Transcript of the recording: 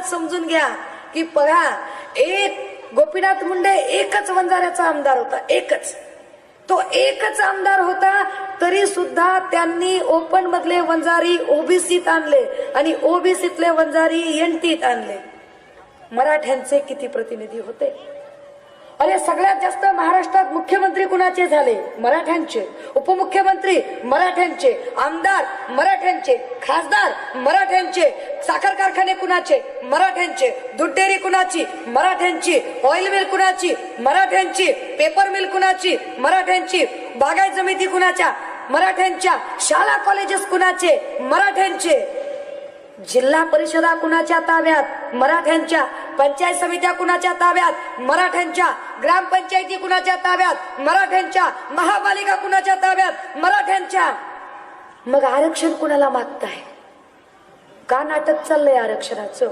समजून घ्या की बघा, एक गोपीनाथ मुंडे एकच वंजाऱ्याचा आमदार होता, एकच. तो एकच आमदार होता तरी सुद्धा त्यांनी ओपन मधले वंजारी ओबीसीत आणले आणि ओबीसीतले वंजारी एनटीत आणले. मराठ्यांचे किती प्रतिनिधी होते? अरे सगळ्यात जास्त महाराष्ट्रात मुख्यमंत्री कुणाचे झाले? मराठ्यांचे. उपमुख्यमंत्री मराठ्यांचे, आमदार मराठ्यांचे, खासदार मराठ्यांचे, साखर कारखाने कुणाचे? मराठ्यांचे. दूध डेअरी कुणाची? मराठ्यांची. ऑइल मिल कुणाची? मराठ्यांची. पेपर मिल कुणाची? मराठ्यांची. बागायत समिती कुणाच्या? मराठ्यांच्या. शाळा कॉलेजेस कुणाचे? मराठ्यांचे. जिल्हा परिषदा कुणाच्या ताब्यात? मराठ्यांच्या. पंचायत समित्या कुणाच्या ताब्यात? मराठ्यांच्या. ग्रामपंचायती कुणाच्या ताब्यात? मराठ्यांच्या. महापालिका कुणाच्या ताब्यात? मराठ्यांच्या. मग आरक्षण कुणाला मागताय? का नाटक चाललंय आरक्षणाचं?